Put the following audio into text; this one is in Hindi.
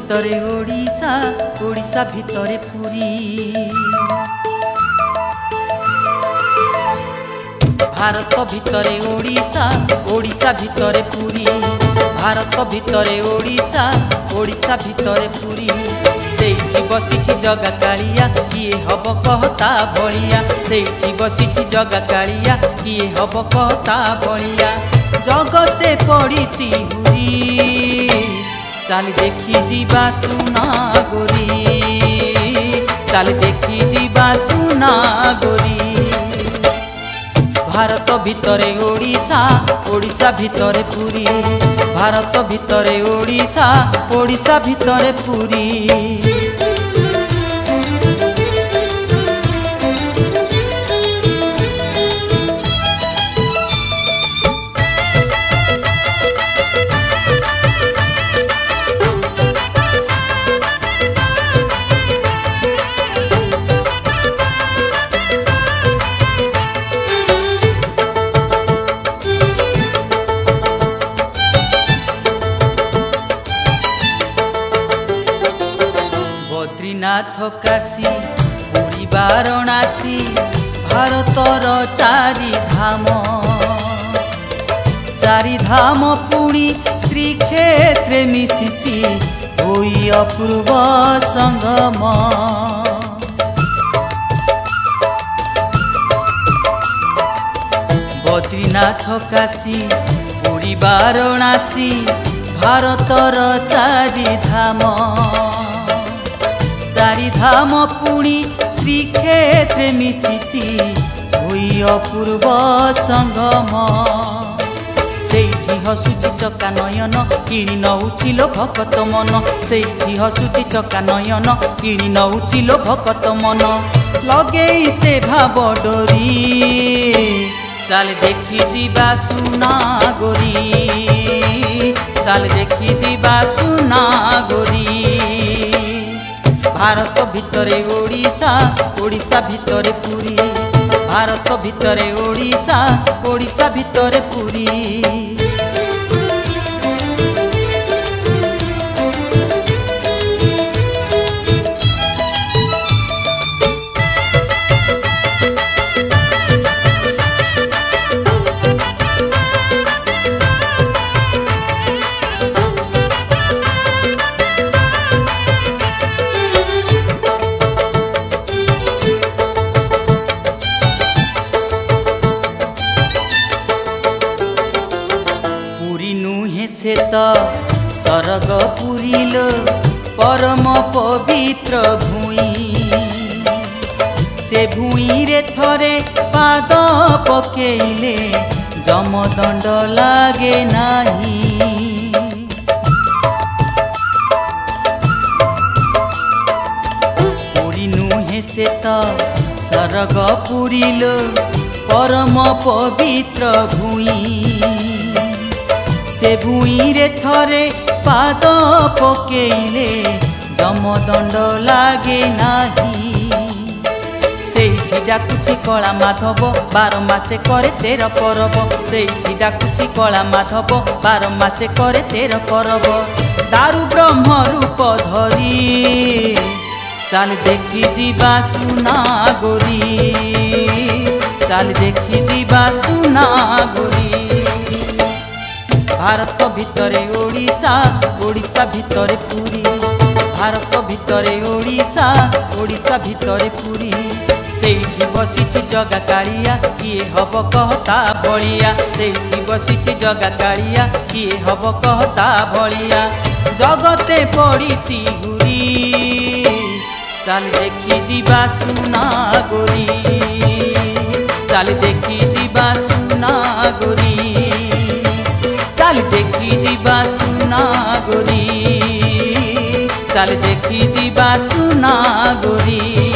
भितरे ओडिशा ओडिशा भितरे पुरी भारत भितरे ओडिशा ओडिशा भितरे पुरी भारत भितरे ओडिशा ओडिशा भितरे पुरी सेठी बसिछि जगा कालिया किए हब कहता भलिया सेठी बसिछि जगा कालिया किए हब कहता भलिया जगते पड़िछि हुरी चल देखी जीवा सुना गोरी चल देखी जीवा सुना गोरी भारत भितरे ओडिशा ओडिशा भितरे पुरी भारत भितरे ओडिशा ओडिशा भितरे पुरी बद्रीनाथ काशी पुरी वाराणसी भारतर चारि धाम पुणी श्रीक्षेत्रे मिशिछि होई अपूर्व संगम बद्रीनाथ काशी पुरी वाराणसी भारतर चारि धाम पुणी श्रीक्षेत्रे मिशिछि होई अपूर्व संगम सेठी हसुची चका नयन किणी नउछि लो भक्त मन सेठी हसुची चका नयन किणी नउछि लो भक्त मन लगेई से भाव डोरी चल देखी जीवा सुना गोरी चल देखी जीवा सुना गोरी भारत भितरे ओडिशा ओडिशा भितरे पुरी भारत भितरे ओडिशा ओडिशा भितरे पुरी से तो सरग पुरीलो परम पवित्र भूई से भूई रे थरे पाद पकेइले जमदंड लागे नाही पुरी नुहे से तो सरग पुरीलो परम पवित्र भूई से भूई रे थरे पाद पकेइले जमदंड लागे नाही सेठी डाकुछि कला माधव 12 मासे करे 13 परब सेठी डाकुछि कला माधव 12 मासे करे 13 परब दारु ब्रह्म रूप धरी चल देखी जीवा सुना गोरी चल देखी जीवा सुना गोरी भारत भितरे ओडिशा ओडिशा भितरे पुरी भारत भितरे ओडिशा ओडिशा भितरे पुरी सेठी बसिछि जगा कालिया किए हब कहता भलिया सेठी बसिछि जगा कालिया किए हब कहता भलिया जगते पड़िछि हुरी चल देखी जीवा सुना गोरी चल देखी जीवा सुना गोरी चल देखी जीवा सुना गोरी चल देखी जीवा सुना गोरी।